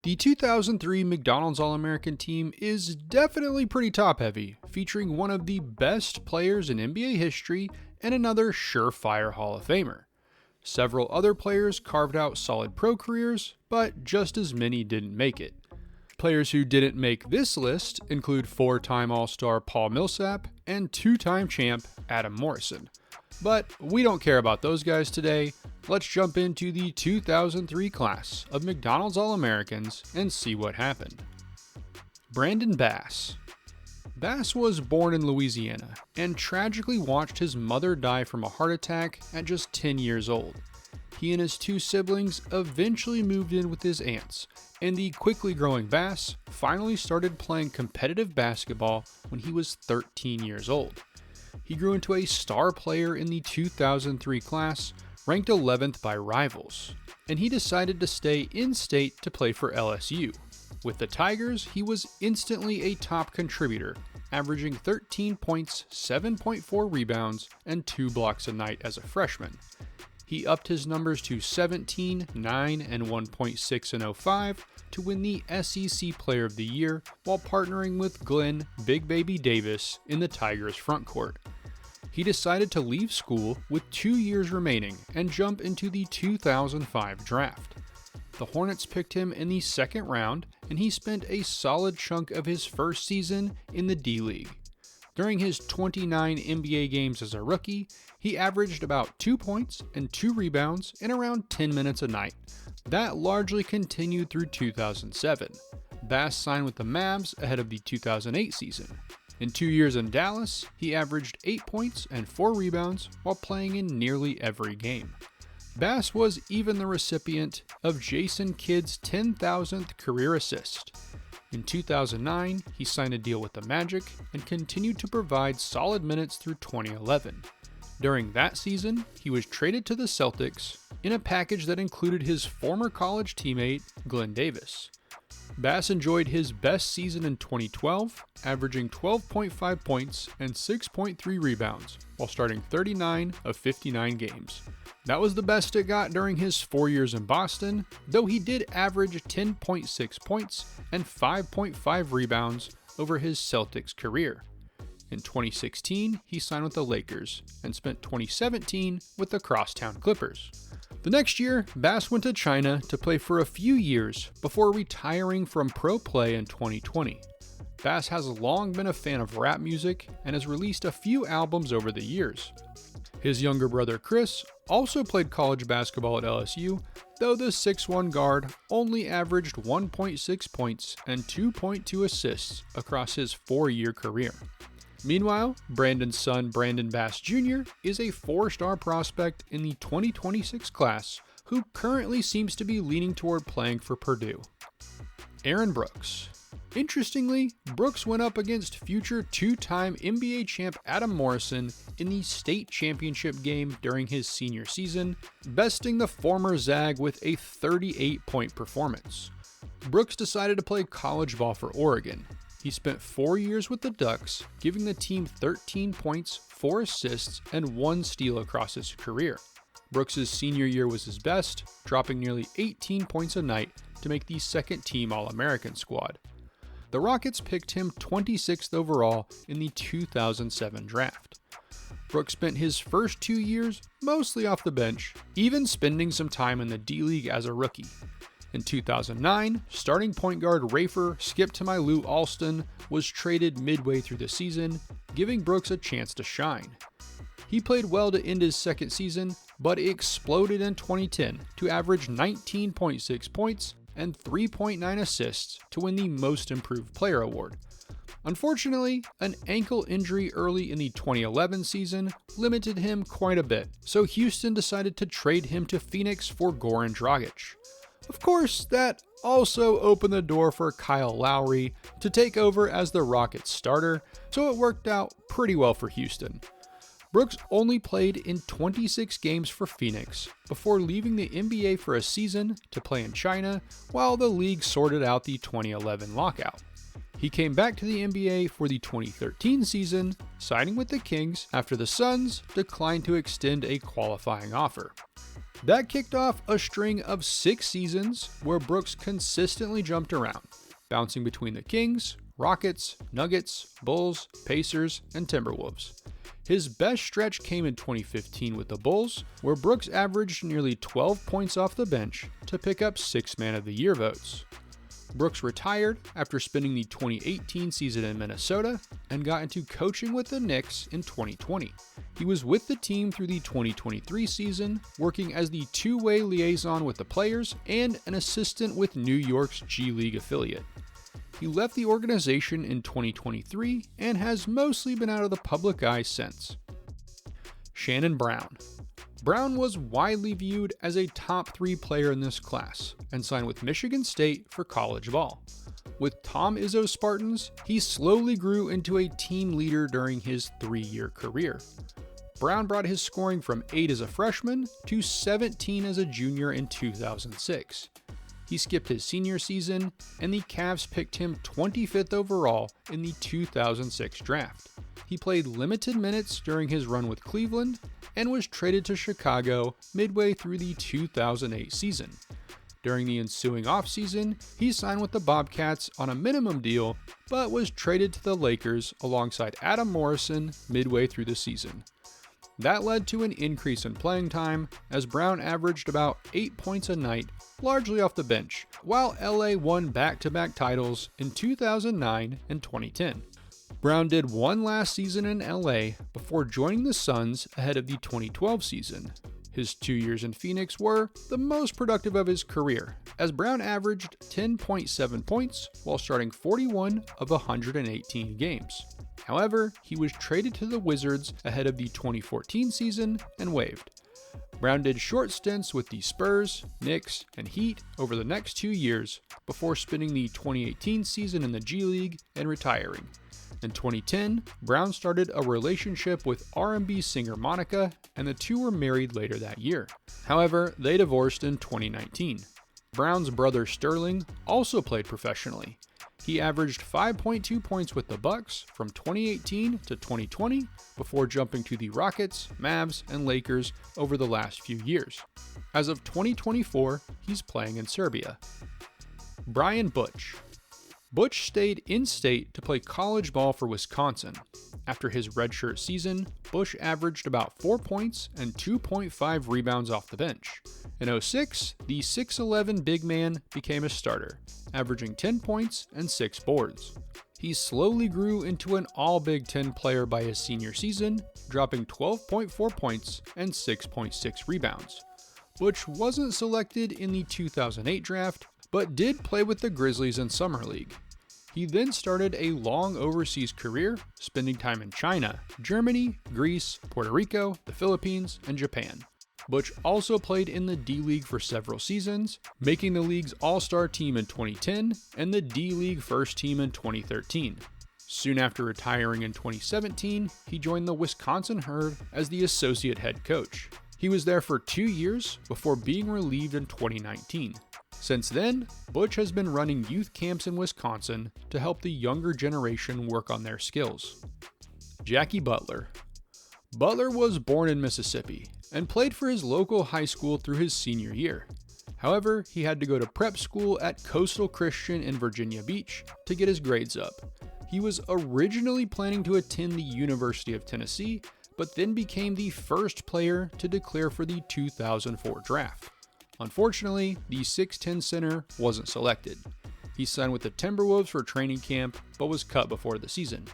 The 2003 McDonald's All-American team is definitely pretty top-heavy, featuring one of the best players in NBA history and another surefire Hall of Famer. Several other players carved out solid pro careers, but just as many didn't make it. Players who didn't make this list include 4-time All-Star Paul Millsap and 2-time champ Adam Morrison. But we don't care about those guys today. Let's jump into the 2003 class of McDonald's All-Americans and see what happened. Brandon Bass. Bass was born in Louisiana and tragically watched his mother die from a heart attack at just 10 years old. He and his two siblings eventually moved in with his aunts, and the quickly growing Bass finally started playing competitive basketball when he was 13 years old. He grew into a star player in the 2003 class, ranked 11th by rivals, and he decided to stay in-state to play for LSU. With the Tigers, he was instantly a top contributor, averaging 13 points, 7.4 rebounds, and 2 blocks a night as a freshman. He upped his numbers to 17, 9, and 1.6 in 05 to win the SEC Player of the Year while partnering with Glenn Big Baby Davis in the Tigers' frontcourt. He decided to leave school with 2 years remaining and jump into the 2005 draft. The Hornets picked him in the second round, and he spent a solid chunk of his first season in the D-League. During his 29 NBA games as a rookie, he averaged about 2 points and 2 rebounds in around 10 minutes a night. That largely continued through 2007. Bass signed with the Mavs ahead of the 2008 season. In 2 years in Dallas, he averaged 8 points and 4 rebounds while playing in nearly every game. Bass was even the recipient of Jason Kidd's 10,000th career assist. In 2009, he signed a deal with the Magic and continued to provide solid minutes through 2011. During that season, he was traded to the Celtics in a package that included his former college teammate, Glenn Davis. Bass enjoyed his best season in 2012, averaging 12.5 points and 6.3 rebounds, while starting 39 of 59 games. That was the best it got during his 4 years in Boston, though he did average 10.6 points and 5.5 rebounds over his Celtics career. In 2016, he signed with the Lakers and spent 2017 with the Crosstown Clippers. The next year, Bass went to China to play for a few years before retiring from pro play in 2020. Bass has long been a fan of rap music and has released a few albums over the years. His younger brother Chris also played college basketball at LSU, though the 6'1" guard only averaged 1.6 points and 2.2 assists across his 4-year career. Meanwhile, Brandon's son Brandon Bass Jr. is a 4-star prospect in the 2026 class who currently seems to be leaning toward playing for Purdue. Aaron Brooks. Interestingly, Brooks went up against future 2-time NBA champ Adam Morrison in the state championship game during his senior season, besting the former Zag with a 38-point performance. Brooks decided to play college ball for Oregon. He spent 4 years with the Ducks, giving the team 13 points, 4 assists, and 1 steal across his career. Brooks' senior year was his best, dropping nearly 18 points a night to make the second-team All-American squad. The Rockets picked him 26th overall in the 2007 draft. Brooks spent his first 2 years mostly off the bench, even spending some time in the D-League as a rookie. In 2009, starting point guard Wafer Skip to my Lou Alston was traded midway through the season, giving Brooks a chance to shine. He played well to end his second season, but exploded in 2010 to average 19.6 points and 3.9 assists to win the Most Improved Player award. Unfortunately, an ankle injury early in the 2011 season limited him quite a bit, so Houston decided to trade him to Phoenix for Goran Dragic. Of course, that also opened the door for Kyle Lowry to take over as the Rockets starter, so it worked out pretty well for Houston. Brooks only played in 26 games for Phoenix before leaving the NBA for a season to play in China while the league sorted out the 2011 lockout. He came back to the NBA for the 2013 season, signing with the Kings after the Suns declined to extend a qualifying offer. That kicked off a string of 6 seasons where Brooks consistently jumped around, bouncing between the Kings, Rockets, Nuggets, Bulls, Pacers, and Timberwolves. His best stretch came in 2015 with the Bulls, where Brooks averaged nearly 12 points off the bench to pick up 6 Man of the Year votes. Brooks retired after spending the 2018 season in Minnesota and got into coaching with the Knicks in 2020. He was with the team through the 2023 season, working as the two-way liaison with the players and an assistant with New York's G League affiliate. He left the organization in 2023 and has mostly been out of the public eye since. Shannon Brown. Brown was widely viewed as a top 3 player in this class and signed with Michigan State for college ball. With Tom Izzo's Spartans, he slowly grew into a team leader during his 3-year career. Brown brought his scoring from 8 as a freshman to 17 as a junior in 2006. He skipped his senior season, and the Cavs picked him 25th overall in the 2006 draft. He played limited minutes during his run with Cleveland and was traded to Chicago midway through the 2008 season. During the ensuing offseason, he signed with the Bobcats on a minimum deal, but was traded to the Lakers alongside Adam Morrison midway through the season. That led to an increase in playing time, as Brown averaged about 8 points a night, largely off the bench, while LA won back-to-back titles in 2009 and 2010. Brown did one last season in LA before joining the Suns ahead of the 2012 season. His 2 years in Phoenix were the most productive of his career, as Brown averaged 10.7 points while starting 41 of 118 games. However, he was traded to the Wizards ahead of the 2014 season and waived. Brown did short stints with the Spurs, Knicks, and Heat over the next 2 years before spending the 2018 season in the G League and retiring. In 2010, Brown started a relationship with R&B singer Monica, and the two were married later that year. However, they divorced in 2019. Brown's brother Sterling also played professionally. He averaged 5.2 points with the Bucks from 2018 to 2020 before jumping to the Rockets, Mavs, and Lakers over the last few years. As of 2024, he's playing in Serbia. Brian Butch. Butch stayed in-state to play college ball for Wisconsin. After his redshirt season, Butch averaged about 4 points and 2.5 rebounds off the bench. In 2006, the 6'11 big man became a starter, averaging 10 points and 6 boards. He slowly grew into an all-Big Ten player by his senior season, dropping 12.4 points and 6.6 rebounds. Butch wasn't selected in the 2008 draft, but did play with the Grizzlies in Summer League. He then started a long overseas career, spending time in China, Germany, Greece, Puerto Rico, the Philippines, and Japan. Butch also played in the D-League for several seasons, making the league's All-Star team in 2010 and the D-League First Team in 2013. Soon after retiring in 2017, he joined the Wisconsin Herd as the associate head coach. He was there for 2 years before being relieved in 2019. Since then, Butch has been running youth camps in Wisconsin to help the younger generation work on their skills. Jackie Butler. Butler was born in Mississippi and played for his local high school through his senior year. However, he had to go to prep school at Coastal Christian in Virginia Beach to get his grades up. He was originally planning to attend the University of Tennessee, but then became the first player to declare for the 2004 draft. Unfortunately, the 6'10 center wasn't selected. He signed with the Timberwolves for training camp, but was cut before the season.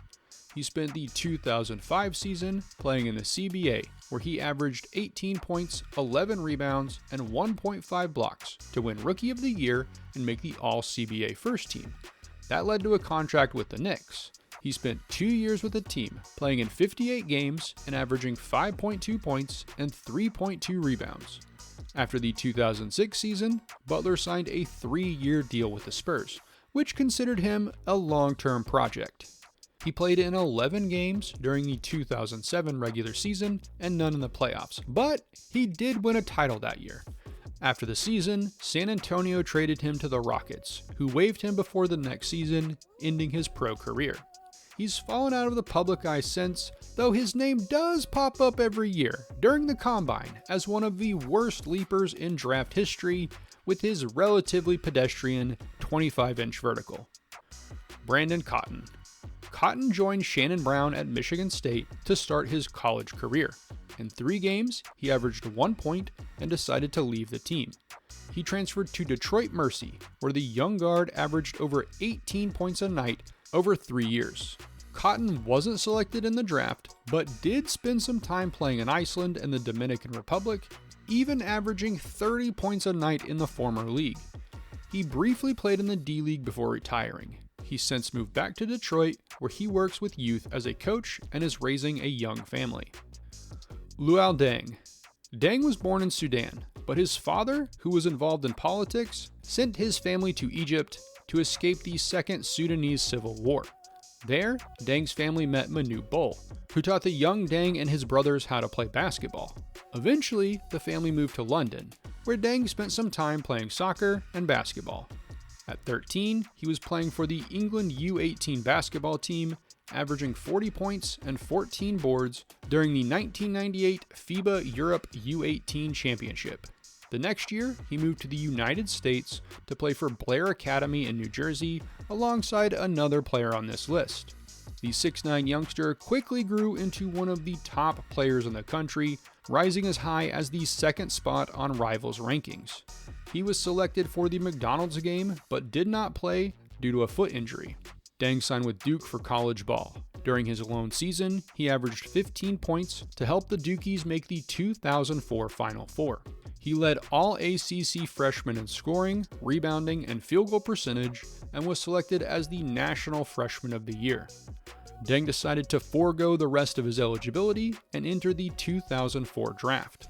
He spent the 2005 season playing in the CBA, where he averaged 18 points, 11 rebounds, and 1.5 blocks to win Rookie of the Year and make the All-CBA first team. That led to a contract with the Knicks. He spent 2 years with the team, playing in 58 games and averaging 5.2 points and 3.2 rebounds. After the 2006 season, Butler signed a 3-year deal with the Spurs, which considered him a long-term project. He played in 11 games during the 2007 regular season and none in the playoffs, but he did win a title that year. After the season, San Antonio traded him to the Rockets, who waived him before the next season, ending his pro career. He's fallen out of the public eye since, though his name does pop up every year during the Combine as one of the worst leapers in draft history with his relatively pedestrian 25-inch vertical. Brandon Cotton. Cotton joined Shannon Brown at Michigan State to start his college career. In 3 games, he averaged 1 point and decided to leave the team. He transferred to Detroit Mercy, where the young guard averaged over 18 points a night over 3 years. Cotton wasn't selected in the draft, but did spend some time playing in Iceland and the Dominican Republic, even averaging 30 points a night in the former league. He briefly played in the D-League before retiring. He's since moved back to Detroit, where he works with youth as a coach and is raising a young family. Luol Deng. Deng was born in Sudan, but his father, who was involved in politics, sent his family to Egypt to escape the Second Sudanese Civil War. There, Deng's family met Manu Bol, who taught the young Deng and his brothers how to play basketball. Eventually, the family moved to London, where Deng spent some time playing soccer and basketball. At 13, he was playing for the England U18 basketball team, averaging 40 points and 14 boards during the 1998 FIBA Europe U18 Championship. The next year, he moved to the United States to play for Blair Academy in New Jersey alongside another player on this list. The 6'9" youngster quickly grew into one of the top players in the country, rising as high as the 2nd spot on Rivals rankings. He was selected for the McDonald's game, but did not play due to a foot injury. Deng signed with Duke for college ball. During his lone season, he averaged 15 points to help the Dukies make the 2004 Final Four. He led all ACC freshmen in scoring, rebounding, and field goal percentage, and was selected as the National Freshman of the Year. Deng decided to forego the rest of his eligibility and enter the 2004 draft.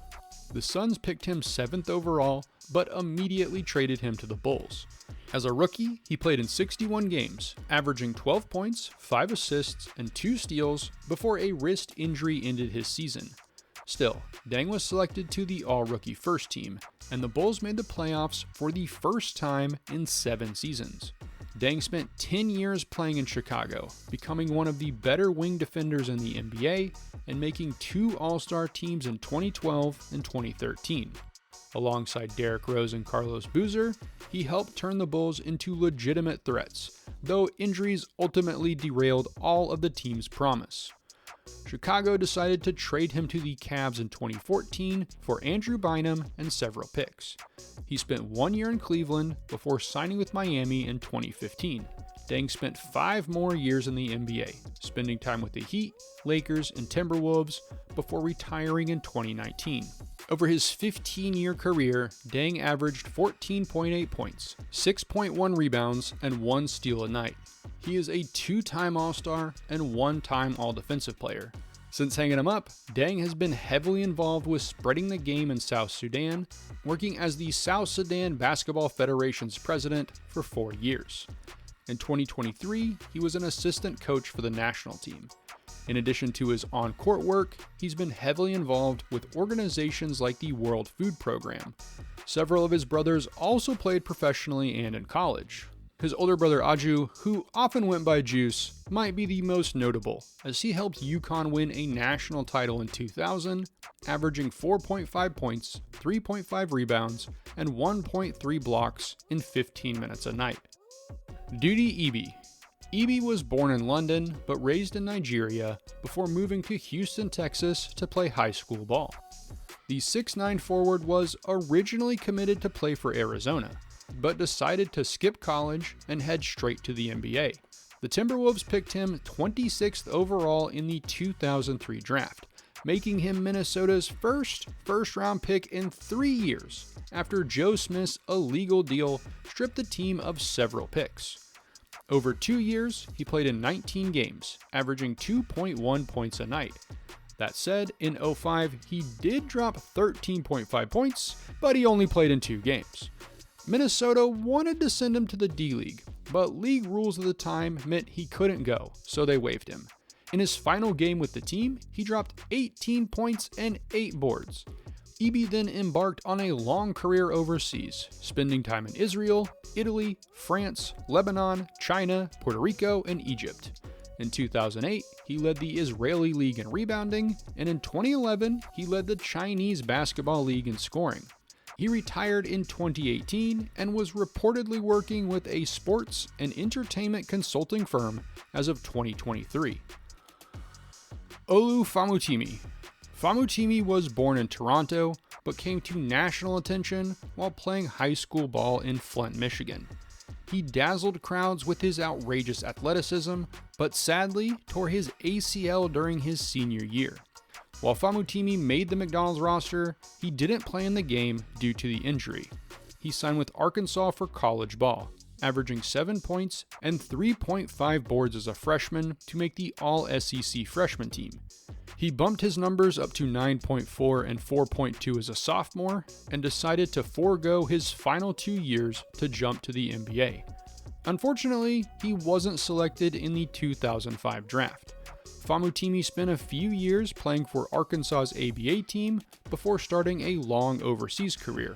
The Suns picked him 7th overall, but immediately traded him to the Bulls. As a rookie, he played in 61 games, averaging 12 points, 5 assists, and 2 steals before a wrist injury ended his season. Still, Deng was selected to the All-Rookie First Team, and the Bulls made the playoffs for the first time in 7 seasons. Deng spent 10 years playing in Chicago, becoming one of the better wing defenders in the NBA, and making 2 All-Star teams in 2012 and 2013. Alongside Derrick Rose and Carlos Boozer, he helped turn the Bulls into legitimate threats, though injuries ultimately derailed all of the team's promise. Chicago decided to trade him to the Cavs in 2014 for Andrew Bynum and several picks. He spent 1 year in Cleveland before signing with Miami in 2015. Deng spent 5 more years in the NBA, spending time with the Heat, Lakers, and Timberwolves before retiring in 2019. Over his 15-year career, Deng averaged 14.8 points, 6.1 rebounds, and 1 steal a night. He is a 2-time All-Star and 1-time All-Defensive player. Since hanging him up, Deng has been heavily involved with spreading the game in South Sudan, working as the South Sudan Basketball Federation's president for 4 years. In 2023, he was an assistant coach for the national team. In addition to his on-court work, he's been heavily involved with organizations like the World Food Program. Several of his brothers also played professionally and in college. His older brother Aju, who often went by Juice, might be the most notable, as he helped UConn win a national title in 2000, averaging 4.5 points, 3.5 rebounds, and 1.3 blocks in 15 minutes a night. Ndudi Ebi. Ebi was born in London, but raised in Nigeria before moving to Houston, Texas to play high school ball. The 6'9" forward was originally committed to play for Arizona, but decided to skip college and head straight to the NBA. The Timberwolves picked him 26th overall in the 2003 draft, making him Minnesota's first-round pick in 3 years, after Joe Smith's illegal deal stripped the team of several picks. Over 2 years, he played in 19 games, averaging 2.1 points a night. That said, in 2005, he did drop 13.5 points, but he only played in 2 games. Minnesota wanted to send him to the D-League, but league rules at the time meant he couldn't go, so they waived him. In his final game with the team, he dropped 18 points and 8 boards. Ebi then embarked on a long career overseas, spending time in Israel, Italy, France, Lebanon, China, Puerto Rico, and Egypt. In 2008, he led the Israeli League in rebounding, and in 2011, he led the Chinese Basketball League in scoring. He retired in 2018 and was reportedly working with a sports and entertainment consulting firm as of 2023. Olu Famutimi. Famutimi was born in Toronto, but came to national attention while playing high school ball in Flint, Michigan. He dazzled crowds with his outrageous athleticism, but sadly tore his ACL during his senior year. While Famutimi made the McDonald's roster, he didn't play in the game due to the injury. He signed with Arkansas for college ball, averaging 7 points and 3.5 boards as a freshman to make the All-SEC freshman team. He bumped his numbers up to 9.4 and 4.2 as a sophomore and decided to forego his final 2 years to jump to the NBA. Unfortunately, he wasn't selected in the 2005 draft. Famutimi spent a few years playing for Arkansas's ABA team before starting a long overseas career.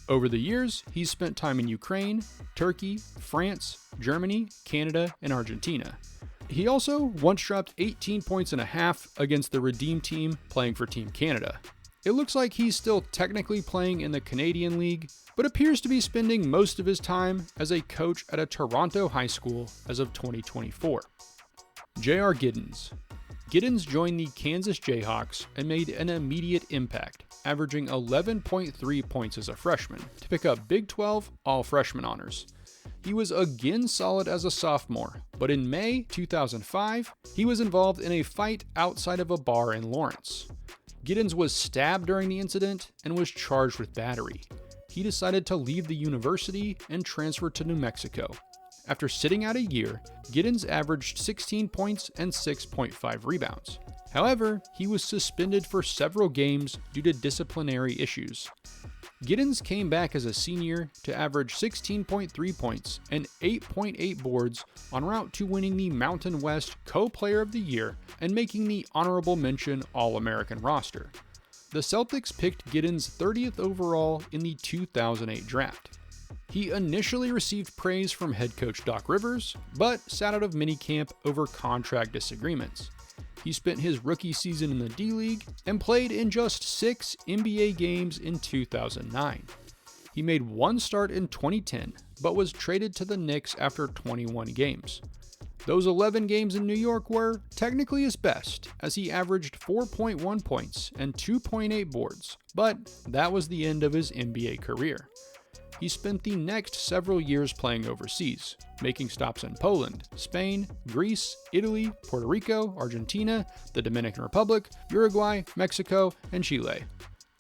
Over the years, he's spent time in Ukraine, Turkey, France, Germany, Canada, and Argentina. He also once dropped 18 points and a half against the Redeem team playing for Team Canada. It looks like he's still technically playing in the Canadian League, but appears to be spending most of his time as a coach at a Toronto high school as of 2024. J.R. Giddens. Giddens joined the Kansas Jayhawks and made an immediate impact, averaging 11.3 points as a freshman to pick up Big 12 All-Freshman honors. He was again solid as a sophomore, but in May 2005, he was involved in a fight outside of a bar in Lawrence. Giddens was stabbed during the incident and was charged with battery. He decided to leave the university and transfer to New Mexico. After sitting out a year, Giddens averaged 16 points and 6.5 rebounds. However, he was suspended for several games due to disciplinary issues. Giddens came back as a senior to average 16.3 points and 8.8 boards en route to winning the Mountain West Co-Player of the Year and making the honorable mention All-American roster. The Celtics picked Giddens 30th overall in the 2008 draft. He initially received praise from head coach Doc Rivers, but sat out of minicamp over contract disagreements. He spent his rookie season in the D-League and played in just 6 NBA games in 2009. He made one start in 2010, but was traded to the Knicks after 21 games. Those 11 games in New York were technically his best, as he averaged 4.1 points and 2.8 boards, but that was the end of his NBA career. He spent the next several years playing overseas, making stops in Poland, Spain, Greece, Italy, Puerto Rico, Argentina, the Dominican Republic, Uruguay, Mexico, and Chile.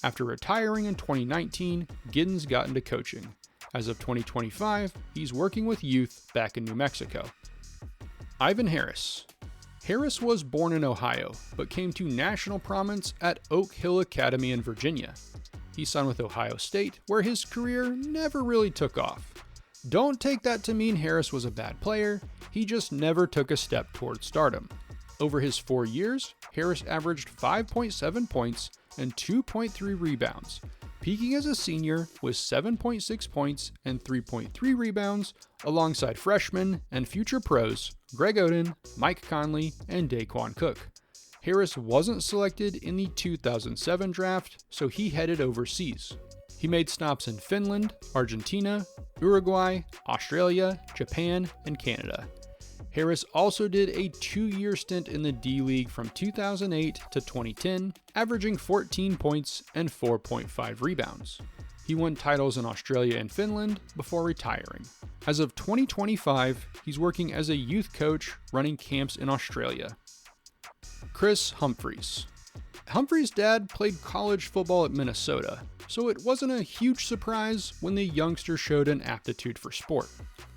After retiring in 2019, Giddens got into coaching. As of 2025, he's working with youth back in New Mexico. Ivan Harris. Harris was born in Ohio, but came to national prominence at Oak Hill Academy in Virginia. He signed with Ohio State, where his career never really took off. Don't take that to mean Harris was a bad player, he just never took a step towards stardom. Over his 4 years, Harris averaged 5.7 points and 2.3 rebounds, peaking as a senior with 7.6 points and 3.3 rebounds alongside freshmen and future pros Greg Oden, Mike Conley, and Daquan Cook. Harris wasn't selected in the 2007 draft, so he headed overseas. He made stops in Finland, Argentina, Uruguay, Australia, Japan, and Canada. Harris also did a 2-year stint in the D-League from 2008 to 2010, averaging 14 points and 4.5 rebounds. He won titles in Australia and Finland before retiring. As of 2025, he's working as a youth coach running camps in Australia. Kris Humphries. Humphries' dad played college football at Minnesota, so it wasn't a huge surprise when the youngster showed an aptitude for sport.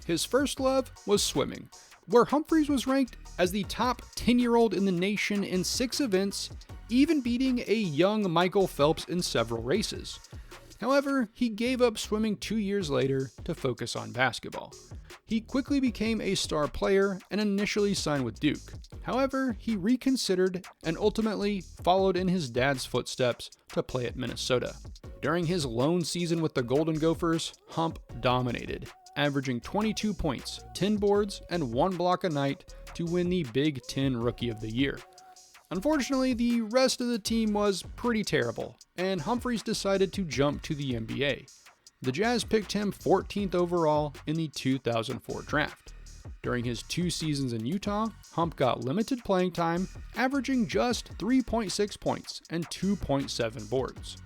His first love was swimming, where Humphries was ranked as the top 10-year-old in the nation in 6 events, even beating a young Michael Phelps in several races. However, he gave up swimming 2 years later to focus on basketball. He quickly became a star player and initially signed with Duke. However, he reconsidered and ultimately followed in his dad's footsteps to play at Minnesota. During his lone season with the Golden Gophers, Hump dominated. averaging 22 points, 10 boards, and 1 block a night to win the Big Ten Rookie of the Year. Unfortunately, the rest of the team was pretty terrible, and Humphries decided to jump to the NBA. The Jazz picked him 14th overall in the 2004 draft. During his 2 seasons in Utah, Hump got limited playing time, averaging just 3.6 points and 2.7 boards.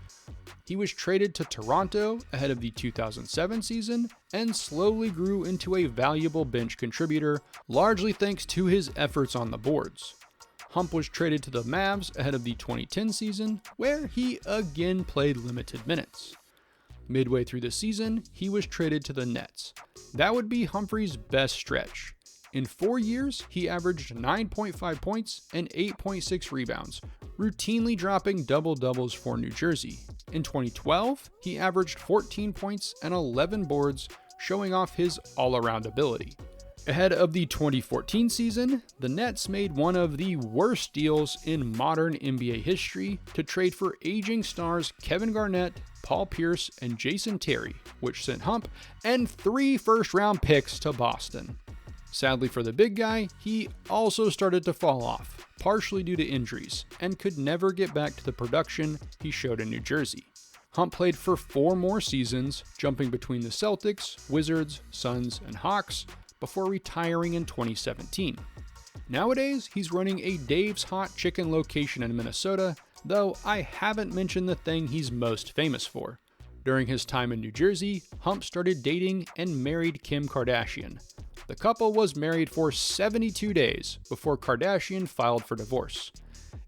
He was traded to Toronto ahead of the 2007 season and slowly grew into a valuable bench contributor, largely thanks to his efforts on the boards. Hump was traded to the Mavs ahead of the 2010 season, where he again played limited minutes. Midway through the season, he was traded to the Nets. That would be Humphries' best stretch. In 4 years, he averaged 9.5 points and 8.6 rebounds, routinely dropping double-doubles for New Jersey. In 2012, he averaged 14 points and 11 boards, showing off his all-around ability. Ahead of the 2014 season, the Nets made one of the worst deals in modern NBA history to trade for aging stars Kevin Garnett, Paul Pierce, and Jason Terry, which sent Hump and 3 first-round picks to Boston. Sadly for the big guy, he also started to fall off, partially due to injuries, and could never get back to the production he showed in New Jersey. Hump played for 4 more seasons, jumping between the Celtics, Wizards, Suns, and Hawks, before retiring in 2017. Nowadays, he's running a Dave's Hot Chicken location in Minnesota, though I haven't mentioned the thing he's most famous for. During his time in New Jersey, Hump started dating and married Kim Kardashian. The couple was married for 72 days before Kardashian filed for divorce.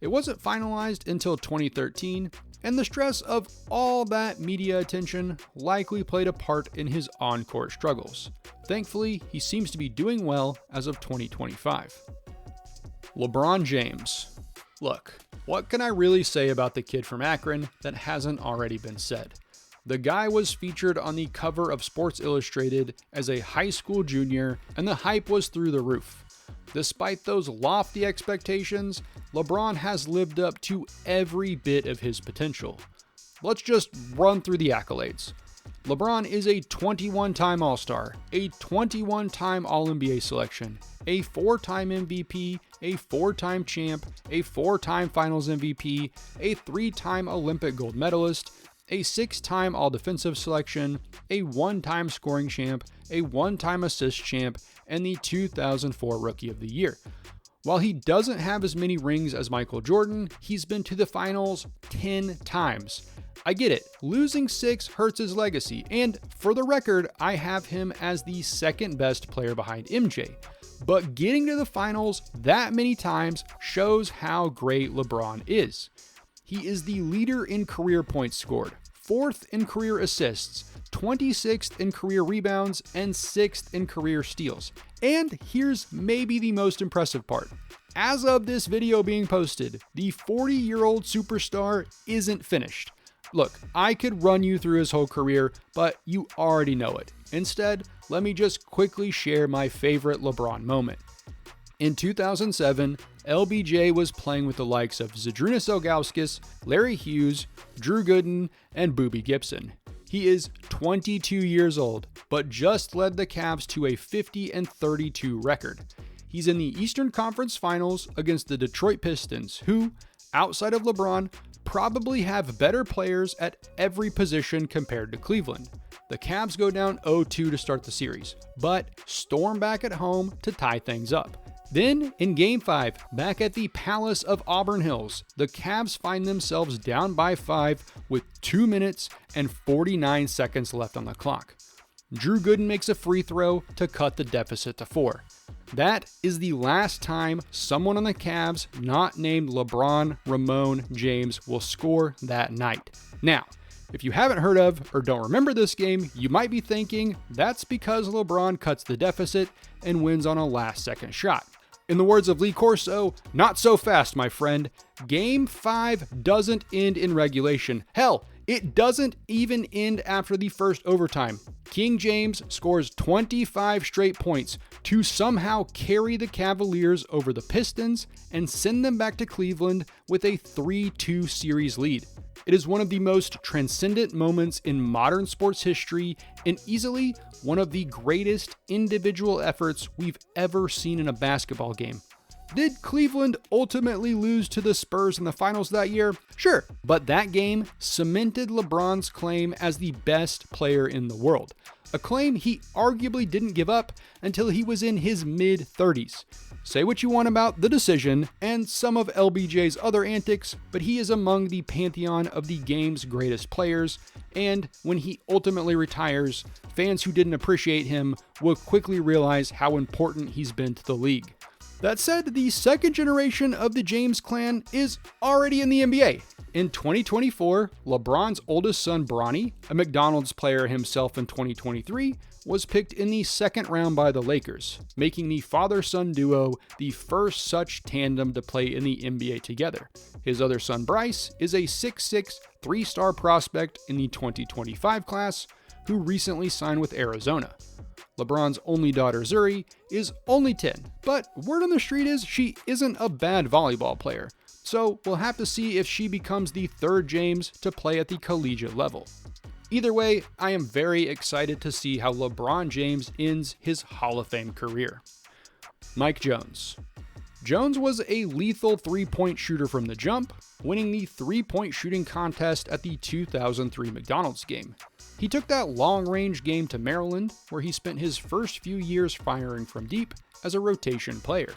It wasn't finalized until 2013, and the stress of all that media attention likely played a part in his on-court struggles. Thankfully, he seems to be doing well as of 2025. LeBron James. Look, what can I really say about the kid from Akron that hasn't already been said? The guy was featured on the cover of Sports Illustrated as a high school junior, and the hype was through the roof. Despite those lofty expectations, LeBron has lived up to every bit of his potential. Let's just run through the accolades. LeBron is a 21-time All-Star, a 21-time All-NBA selection, a 4-time MVP, a 4-time champ, a 4-time Finals MVP, a 3-time Olympic gold medalist, a 6-time All-Defensive selection, a 1-time scoring champ, a 1-time assist champ, and the 2004 Rookie of the Year. While he doesn't have as many rings as Michael Jordan, he's been to the finals 10 times. I get it, losing 6 hurts his legacy, and for the record, I have him as the second best player behind MJ. But getting to the finals that many times shows how great LeBron is. He is the leader in career points scored, 4th in career assists, 26th in career rebounds, and 6th in career steals. And here's maybe the most impressive part. As of this video being posted, the 40-year-old superstar isn't finished. Look, I could run you through his whole career, but you already know it. Instead, let me just quickly share my favorite LeBron moment. In 2007, LBJ was playing with the likes of Zydrunas Ilgauskas, Larry Hughes, Drew Gooden, and Boobie Gibson. He is 22 years old, but just led the Cavs to a 50-32 record. He's in the Eastern Conference Finals against the Detroit Pistons, who, outside of LeBron, probably have better players at every position compared to Cleveland. The Cavs go down 0-2 to start the series, but storm back at home to tie things up. Then, in Game 5, back at the Palace of Auburn Hills, the Cavs find themselves down by 5 with 2 minutes and 49 seconds left on the clock. Drew Gooden makes a free throw to cut the deficit to 4. That is the last time someone on the Cavs not named LeBron Ramon James will score that night. Now, if you haven't heard of or don't remember this game, you might be thinking that's because LeBron cuts the deficit and wins on a last-second shot. In the words of Lee Corso, not so fast, my friend. Game 5 doesn't end in regulation. Hell, it doesn't even end after the first overtime. King James scores 25 straight points to somehow carry the Cavaliers over the Pistons and send them back to Cleveland with a 3-2 series lead. It is one of the most transcendent moments in modern sports history and easily one of the greatest individual efforts we've ever seen in a basketball game. Did Cleveland ultimately lose to the Spurs in the finals that year? Sure, but that game cemented LeBron's claim as the best player in the world, a claim he arguably didn't give up until he was in his mid-30s. Say what you want about the decision and some of LBJ's other antics, but he is among the pantheon of the game's greatest players, and when he ultimately retires, fans who didn't appreciate him will quickly realize how important he's been to the league. That said, the second generation of the James clan is already in the NBA. In 2024, LeBron's oldest son Bronny, a McDonald's player himself in 2023, was picked in the second round by the Lakers, making the father-son duo the first such tandem to play in the NBA together. His other son Bryce is a 6'6", three-star prospect in the 2025 class who recently signed with Arizona. LeBron's only daughter Zuri is only 10, but word on the street is she isn't a bad volleyball player, so we'll have to see if she becomes the third James to play at the collegiate level. Either way, I am very excited to see how LeBron James ends his Hall of Fame career. Mike Jones. Jones was a lethal three-point shooter from the jump, winning the three-point shooting contest at the 2003 McDonald's game. He took that long-range game to Maryland, where he spent his first few years firing from deep as a rotation player.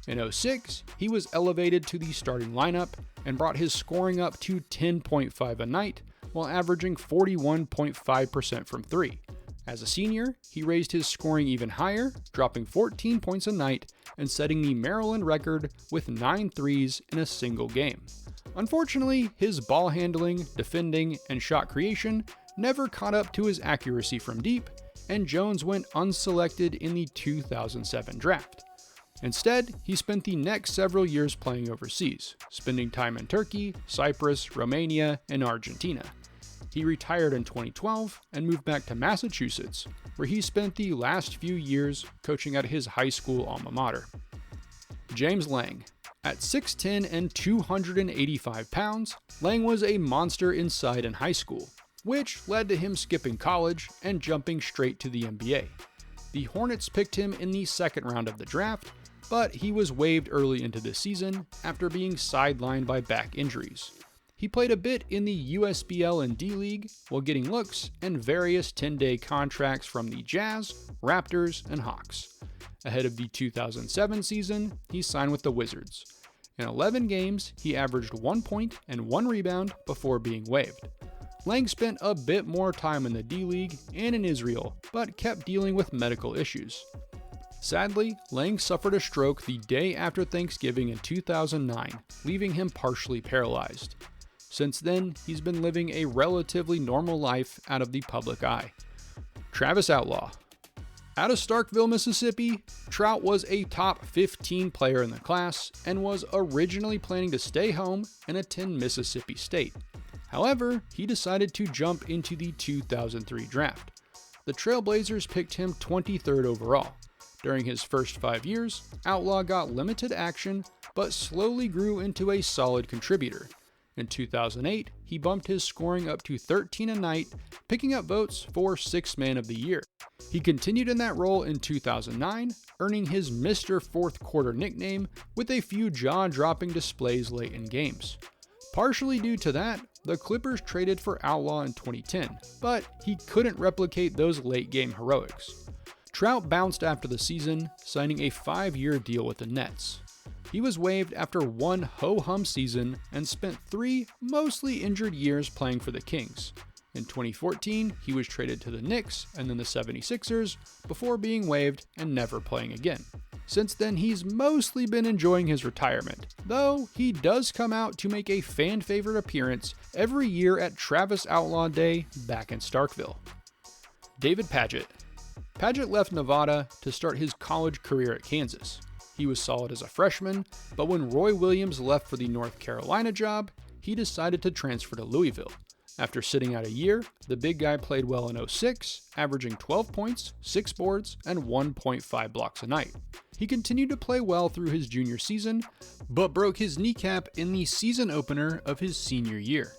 In 2006, he was elevated to the starting lineup and brought his scoring up to 10.5 a night, while averaging 41.5% from three. As a senior, he raised his scoring even higher, dropping 14 points a night and setting the Maryland record with 9 threes in a single game. Unfortunately, his ball handling, defending, and shot creation never caught up to his accuracy from deep, and Jones went unselected in the 2007 draft. Instead, he spent the next several years playing overseas, spending time in Turkey, Cyprus, Romania, and Argentina. He retired in 2012 and moved back to Massachusetts, where he spent the last few years coaching at his high school alma mater. James Lang. At 6'10 and 285 pounds, Lang was a monster inside in high school, which led to him skipping college and jumping straight to the NBA. The Hornets picked him in the second round of the draft, but he was waived early into the season after being sidelined by back injuries. He played a bit in the USBL and D-League while getting looks and various 10-day contracts from the Jazz, Raptors, and Hawks. Ahead of the 2007 season, he signed with the Wizards. In 11 games, he averaged 1 point and 1 rebound before being waived. Lang spent a bit more time in the D-League and in Israel, but kept dealing with medical issues. Sadly, Lang suffered a stroke the day after Thanksgiving in 2009, leaving him partially paralyzed. Since then, he's been living a relatively normal life out of the public eye. Travis Outlaw. Out of Starkville, Mississippi, Trout was a top 15 player in the class and was originally planning to stay home and attend Mississippi State. However, he decided to jump into the 2003 draft. The Trailblazers picked him 23rd overall. During his first 5 years, Outlaw got limited action, but slowly grew into a solid contributor. In 2008, he bumped his scoring up to 13 a night, picking up votes for Sixth Man of the Year. He continued in that role in 2009, earning his Mr. Fourth Quarter nickname with a few jaw-dropping displays late in games. Partially due to that, the Clippers traded for Outlaw in 2010, but he couldn't replicate those late-game heroics. Trout bounced after the season, signing a 5-year deal with the Nets. He was waived after one ho-hum season and spent 3 mostly injured years playing for the Kings. In 2014, he was traded to the Knicks and then the 76ers before being waived and never playing again. Since then, he's mostly been enjoying his retirement, though he does come out to make a fan-favorite appearance every year at Travis Outlaw Day back in Starkville. David Padgett. Padgett left Nevada to start his college career at Kansas. He was solid as a freshman, but when Roy Williams left for the North Carolina job, he decided to transfer to Louisville. After sitting out a year, the big guy played well in 2006, averaging 12 points, 6 boards, and 1.5 blocks a night. He continued to play well through his junior season, but broke his kneecap in the season opener of his senior year.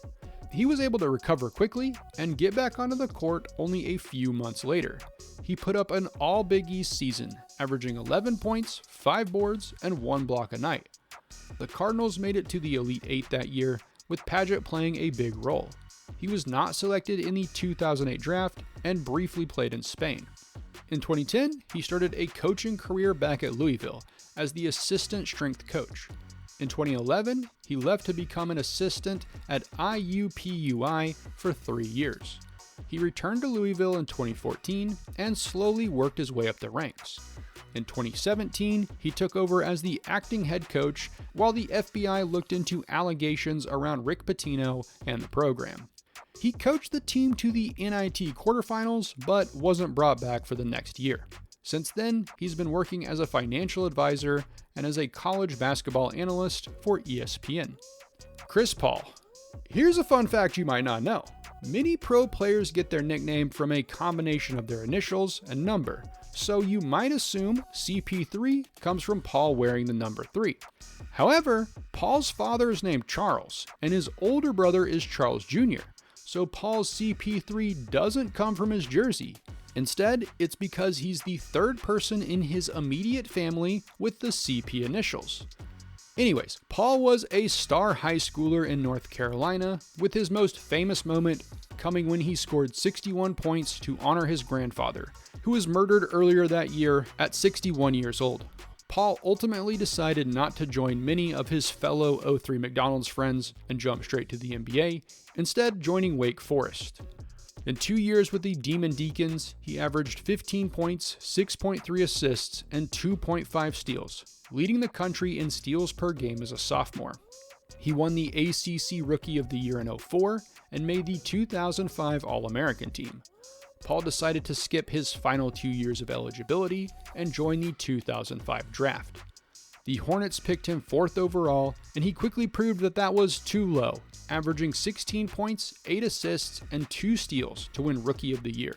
he was able to recover quickly and get back onto the court only a few months later. He put up an all Big East season, averaging 11 points, 5 boards, and 1 block a night. The Cardinals made it to the Elite Eight that year, with Padgett playing a big role. He was not selected in the 2008 draft and briefly played in Spain. In 2010, he started a coaching career back at Louisville as the assistant strength coach. In 2011, he left to become an assistant at IUPUI for 3 years. He returned to Louisville in 2014 and slowly worked his way up the ranks. In 2017, he took over as the acting head coach while the FBI looked into allegations around Rick Pitino and the program. He coached the team to the NIT quarterfinals, but wasn't brought back for the next year. Since then, he's been working as a financial advisor and as a college basketball analyst for ESPN. Chris Paul. Here's a fun fact you might not know. Many pro players get their nickname from a combination of their initials and number, so you might assume CP3 comes from Paul wearing the number 3. However, Paul's father is named Charles, and his older brother is Charles Jr., so Paul's CP3 doesn't come from his jersey. Instead, it's because he's the third person in his immediate family with the CP initials. Anyways, Paul was a star high schooler in North Carolina, with his most famous moment coming when he scored 61 points to honor his grandfather, who was murdered earlier that year at 61 years old. Paul ultimately decided not to join many of his fellow 03 McDonald's friends and jump straight to the NBA, instead joining Wake Forest. In 2 years with the Demon Deacons, he averaged 15 points, 6.3 assists, and 2.5 steals, leading the country in steals per game as a sophomore. He won the ACC Rookie of the Year in 04 and made the 2005 All-American team. Paul decided to skip his final 2 years of eligibility and join the 2005 draft. The Hornets picked him 4th overall, and he quickly proved that was too low, averaging 16 points, 8 assists, and 2 steals to win Rookie of the Year.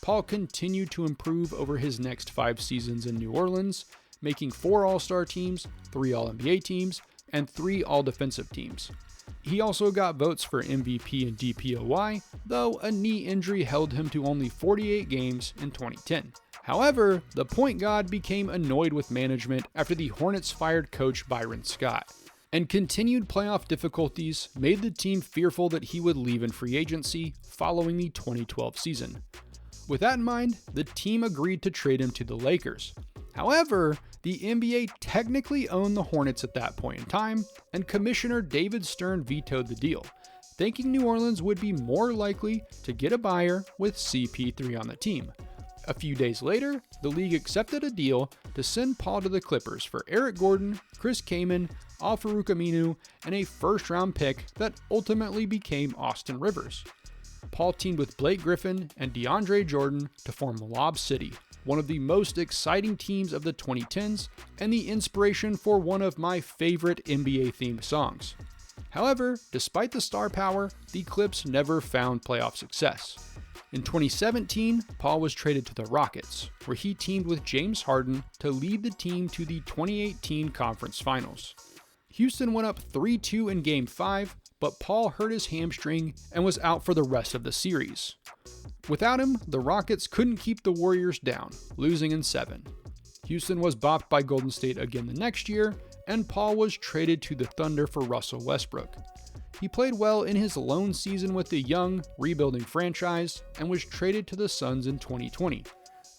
Paul continued to improve over his next 5 seasons in New Orleans, making 4 All-Star teams, 3 All-NBA teams, and 3 All-Defensive teams. He also got votes for MVP and DPOY, though a knee injury held him to only 48 games in 2010. However, the point guard became annoyed with management after the Hornets fired coach Byron Scott, and continued playoff difficulties made the team fearful that he would leave in free agency following the 2012 season. With that in mind, the team agreed to trade him to the Lakers. However, the NBA technically owned the Hornets at that point in time, and Commissioner David Stern vetoed the deal, thinking New Orleans would be more likely to get a buyer with CP3 on the team. A few days later, the league accepted a deal to send Paul to the Clippers for Eric Gordon, Chris Kaman, Al-Farouq Aminu, and a first-round pick that ultimately became Austin Rivers. Paul teamed with Blake Griffin and DeAndre Jordan to form Lob City, one of the most exciting teams of the 2010s and the inspiration for one of my favorite NBA-themed songs. However, despite the star power, the Clips never found playoff success. In 2017, Paul was traded to the Rockets, where he teamed with James Harden to lead the team to the 2018 Conference Finals. Houston went up 3-2 in Game 5, but Paul hurt his hamstring and was out for the rest of the series. Without him, the Rockets couldn't keep the Warriors down, losing in 7. Houston was bopped by Golden State again the next year, and Paul was traded to the Thunder for Russell Westbrook. He played well in his lone season with the young, rebuilding franchise and was traded to the Suns in 2020.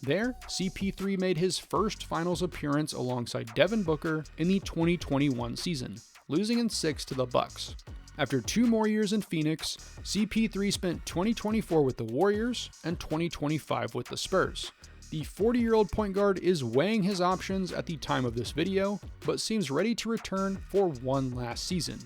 There, CP3 made his first finals appearance alongside Devin Booker in the 2021 season, losing in 6 to the Bucks. After 2 more years in Phoenix, CP3 spent 2024 with the Warriors and 2025 with the Spurs. The 40-year-old point guard is weighing his options at the time of this video, but seems ready to return for one last season.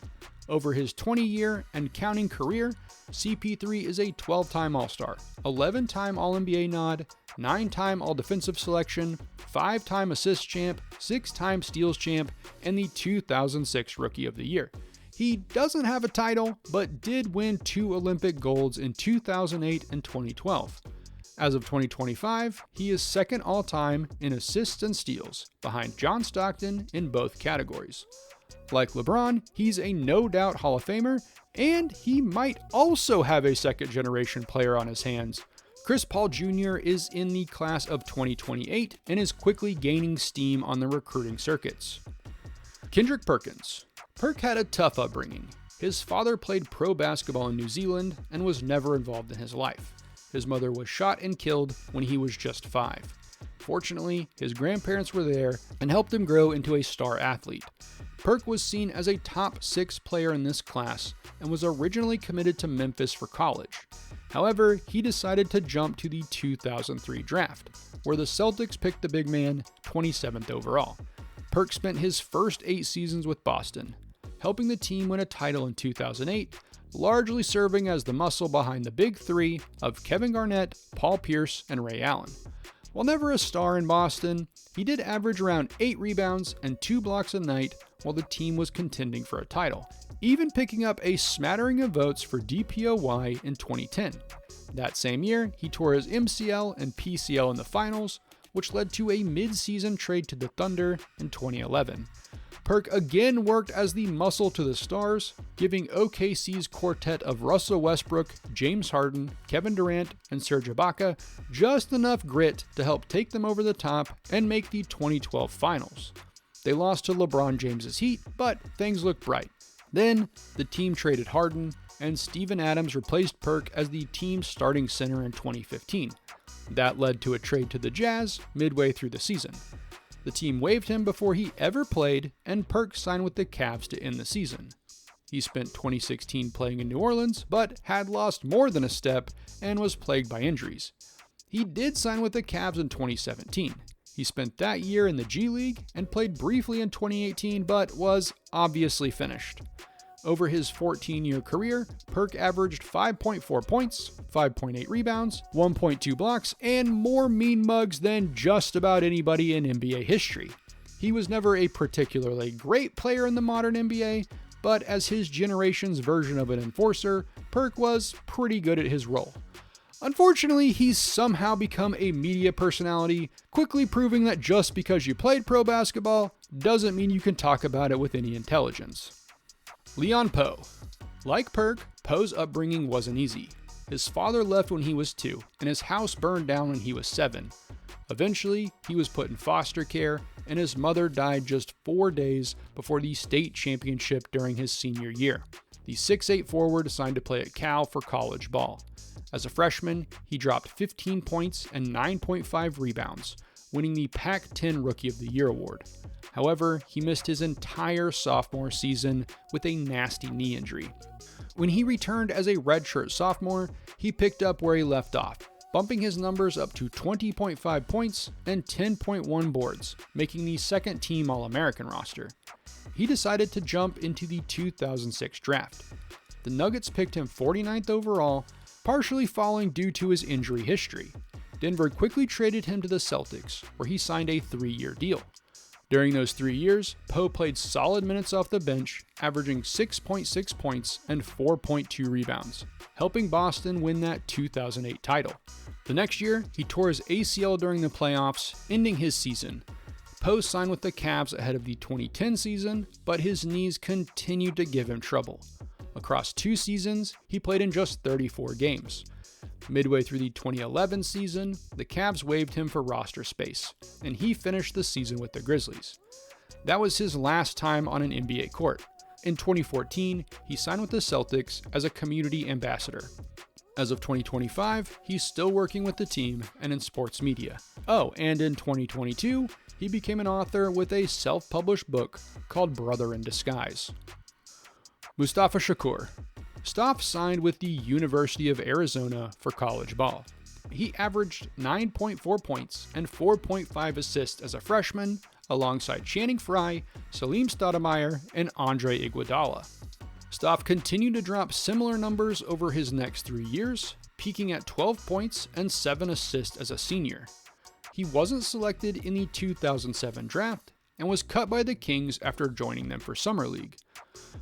Over his 20-year and counting career, CP3 is a 12-time All-Star, 11-time All-NBA nod, 9-time All-Defensive selection, 5-time assist champ, 6-time steals champ, and the 2006 Rookie of the Year. He doesn't have a title, but did win 2 Olympic golds in 2008 and 2012. As of 2025, he is second all-time in assists and steals, behind John Stockton in both categories. Like LeBron, he's a no-doubt Hall of Famer, and he might also have a second-generation player on his hands. Chris Paul Jr. is in the class of 2028 and is quickly gaining steam on the recruiting circuits. Kendrick Perkins. Perk had a tough upbringing. His father played pro basketball in New Zealand and was never involved in his life. His mother was shot and killed when he was just 5. Fortunately, his grandparents were there and helped him grow into a star athlete. Perk was seen as a top 6 player in this class and was originally committed to Memphis for college. However, he decided to jump to the 2003 draft, where the Celtics picked the big man 27th overall. Perk spent his first 8 seasons with Boston, helping the team win a title in 2008, largely serving as the muscle behind the big 3 of Kevin Garnett, Paul Pierce, and Ray Allen. While never a star in Boston, he did average around 8 rebounds and 2 blocks a night while the team was contending for a title, even picking up a smattering of votes for DPOY in 2010. That same year, he tore his MCL and PCL in the finals, which led to a mid-season trade to the Thunder in 2011. Perk again worked as the muscle to the Stars, giving OKC's quartet of Russell Westbrook, James Harden, Kevin Durant, and Serge Ibaka just enough grit to help take them over the top and make the 2012 finals. They lost to LeBron James's Heat, but things looked bright. Then, the team traded Harden, and Steven Adams replaced Perk as the team's starting center in 2015. That led to a trade to the Jazz midway through the season. The team waived him before he ever played, and Perk signed with the Cavs to end the season. He spent 2016 playing in New Orleans, but had lost more than a step and was plagued by injuries. He did sign with the Cavs in 2017. He spent that year in the G League and played briefly in 2018, but was obviously finished. Over his 14-year career, Perk averaged 5.4 points, 5.8 rebounds, 1.2 blocks, and more mean mugs than just about anybody in NBA history. He was never a particularly great player in the modern NBA, but as his generation's version of an enforcer, Perk was pretty good at his role. Unfortunately, he's somehow become a media personality, quickly proving that just because you played pro basketball doesn't mean you can talk about it with any intelligence. Leon Powe. Like Perk, Powe's upbringing wasn't easy. His father left when he was 2, and his house burned down when he was 7. Eventually, he was put in foster care, and his mother died just 4 days before the state championship during his senior year. The 6'8" forward signed to play at Cal for college ball. As a freshman, he dropped 15 points and 9.5 rebounds, winning the Pac-10 Rookie of the Year award. However, he missed his entire sophomore season with a nasty knee injury. When he returned as a redshirt sophomore, he picked up where he left off, bumping his numbers up to 20.5 points and 10.1 boards, making the second-team All-American roster. He decided to jump into the 2006 draft. The Nuggets picked him 49th overall, partially falling due to his injury history. Denver quickly traded him to the Celtics, where he signed a 3-year deal. During those 3 years, Powe played solid minutes off the bench, averaging 6.6 points and 4.2 rebounds, helping Boston win that 2008 title. The next year, he tore his ACL during the playoffs, ending his season. Powe signed with the Cavs ahead of the 2010 season, but his knees continued to give him trouble. Across 2 seasons, he played in just 34 games. Midway through the 2011 season, the Cavs waived him for roster space, and he finished the season with the Grizzlies. That was his last time on an NBA court. In 2014, he signed with the Celtics as a community ambassador. As of 2025, he's still working with the team and in sports media. Oh, and in 2022, he became an author with a self-published book called Brother in Disguise. Mustafa Shakur. Stoff signed with the University of Arizona for college ball. He averaged 9.4 points and 4.5 assists as a freshman, alongside Channing Frye, Salim Stoudemire, and Andre Iguodala. Stoff continued to drop similar numbers over his next 3 years, peaking at 12 points and 7 assists as a senior. He wasn't selected in the 2007 draft and was cut by the Kings after joining them for Summer League.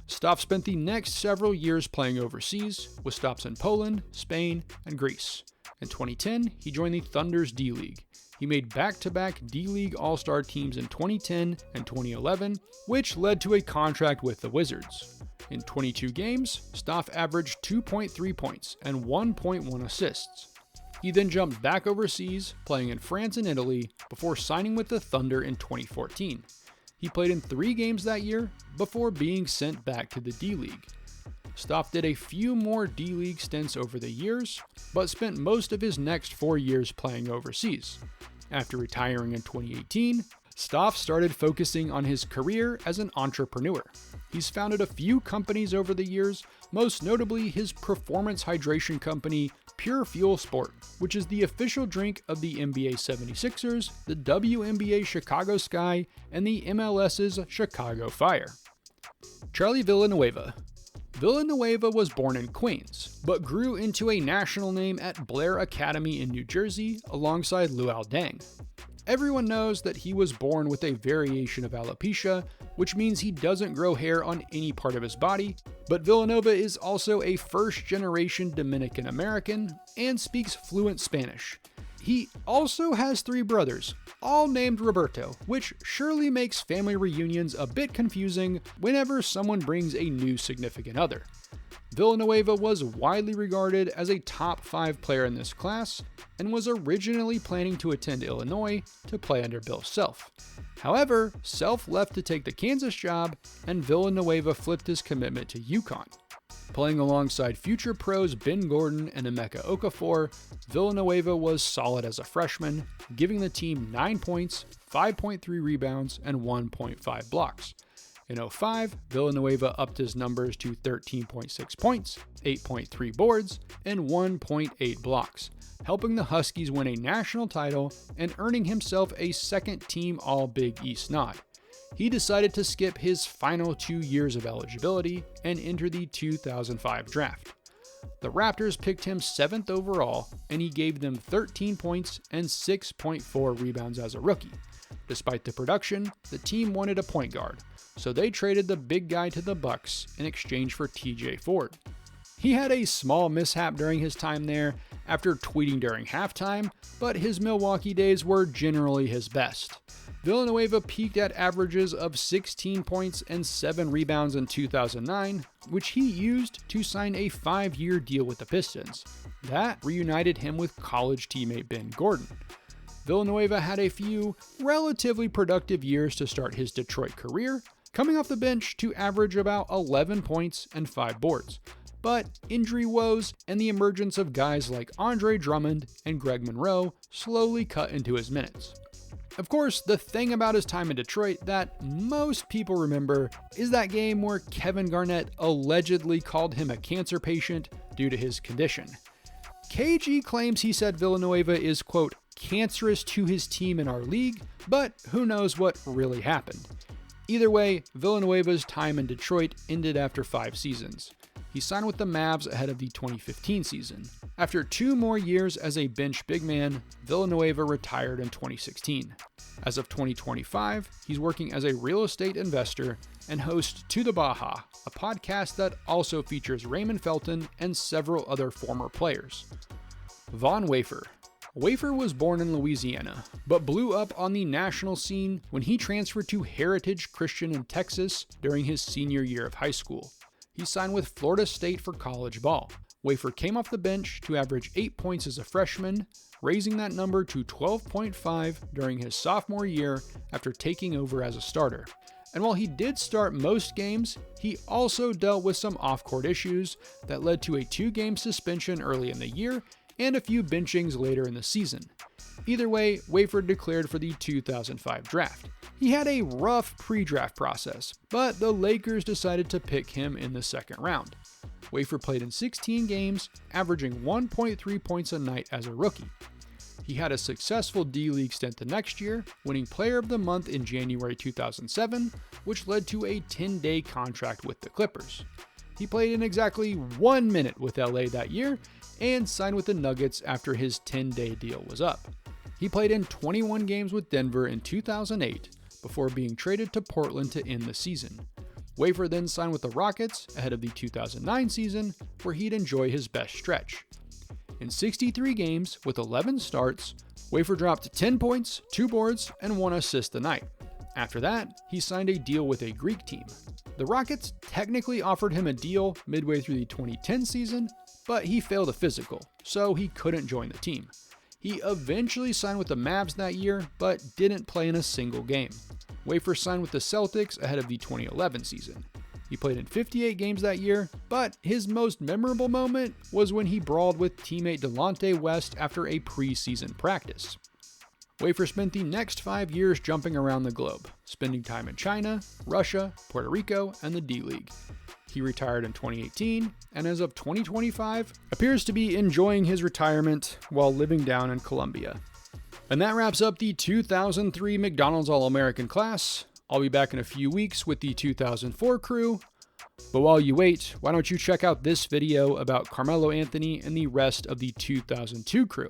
Stoff spent the next several years playing overseas, with stops in Poland, Spain, and Greece. In 2010, he joined the Thunder's D-League. He made back-to-back D-League All-Star teams in 2010 and 2011, which led to a contract with the Wizards. In 22 games, Stoff averaged 2.3 points and 1.1 assists. He then jumped back overseas, playing in France and Italy, before signing with the Thunder in 2014. He played in 3 games that year before being sent back to the D-League. Stoff did a few more D-League stints over the years, but spent most of his next 4 years playing overseas. After retiring in 2018, Stoff started focusing on his career as an entrepreneur. He's founded a few companies over the years, most notably his performance hydration company, Pure Fuel Sport, which is the official drink of the NBA 76ers, the WNBA Chicago Sky, and the MLS's Chicago Fire. Charlie Villanueva. Villanueva was born in Queens, but grew into a national name at Blair Academy in New Jersey alongside Luol Deng. Everyone knows that he was born with a variation of alopecia, which means he doesn't grow hair on any part of his body, but Villanueva is also a first-generation Dominican American and speaks fluent Spanish. He also has 3 brothers, all named Roberto, which surely makes family reunions a bit confusing whenever someone brings a new significant other. Villanueva was widely regarded as a top 5 player in this class and was originally planning to attend Illinois to play under Bill Self. However, Self left to take the Kansas job, and Villanueva flipped his commitment to UConn. Playing alongside future pros Ben Gordon and Emeka Okafor, Villanueva was solid as a freshman, giving the team 9 points, 5.3 rebounds, and 1.5 blocks. In 2005, Villanueva upped his numbers to 13.6 points, 8.3 boards, and 1.8 blocks, helping the Huskies win a national title and earning himself a second-team All-Big East nod. He decided to skip his final 2 years of eligibility and enter the 2005 draft. The Raptors picked him 7th overall, and he gave them 13 points and 6.4 rebounds as a rookie. Despite the production, the team wanted a point guard, so they traded the big guy to the Bucks in exchange for TJ Ford. He had a small mishap during his time there after tweeting during halftime, but his Milwaukee days were generally his best. Villanueva peaked at averages of 16 points and 7 rebounds in 2009, which he used to sign a 5-year deal with the Pistons. That reunited him with college teammate Ben Gordon. Villanueva had a few relatively productive years to start his Detroit career, coming off the bench to average about 11 points and 5 boards. But injury woes and the emergence of guys like Andre Drummond and Greg Monroe slowly cut into his minutes. Of course, the thing about his time in Detroit that most people remember is that game where Kevin Garnett allegedly called him a cancer patient due to his condition. KG claims he said Villanueva is, quote, cancerous to his team in our league, but who knows what really happened. Either way, Villanueva's time in Detroit ended after 5 seasons. He signed with the Mavs ahead of the 2015 season. After 2 more years as a bench big man, Villanueva retired in 2016. As of 2025, he's working as a real estate investor and hosts To the Baja, a podcast that also features Raymond Felton and several other former players. Von Wafer. Wafer was born in Louisiana, but blew up on the national scene when he transferred to Heritage Christian in Texas during his senior year of high school. He signed with Florida State for college ball. Wafer came off the bench to average 8 points as a freshman, raising that number to 12.5 during his sophomore year after taking over as a starter. And while he did start most games, he also dealt with some off-court issues that led to a 2-game suspension early in the year and a few benchings later in the season. Either way, Wafer declared for the 2005 draft. He had a rough pre-draft process, but the Lakers decided to pick him in the second round. Wafer played in 16 games, averaging 1.3 points a night as a rookie. He had a successful D-League stint the next year, winning Player of the Month in January 2007, which led to a 10-day contract with the Clippers. He played in exactly 1 minute with LA that year and signed with the Nuggets after his 10-day deal was up. He played in 21 games with Denver in 2008 before being traded to Portland to end the season. Wafer then signed with the Rockets ahead of the 2009 season, where he'd enjoy his best stretch. In 63 games with 11 starts, Wafer dropped 10 points, 2 boards, and 1 assist a night. After that, he signed a deal with a Greek team. The Rockets technically offered him a deal midway through the 2010 season, but he failed a physical, so he couldn't join the team. He eventually signed with the Mavs that year, but didn't play in a single game. Wafer signed with the Celtics ahead of the 2011 season. He played in 58 games that year, but his most memorable moment was when he brawled with teammate Delonte West after a preseason practice. Wafer spent the next 5 years jumping around the globe, spending time in China, Russia, Puerto Rico, and the D-League. He retired in 2018, and as of 2025, appears to be enjoying his retirement while living down in Colombia. And that wraps up the 2003 McDonald's All-American class. I'll be back in a few weeks with the 2004 crew. But while you wait, why don't you check out this video about Carmelo Anthony and the rest of the 2002 crew.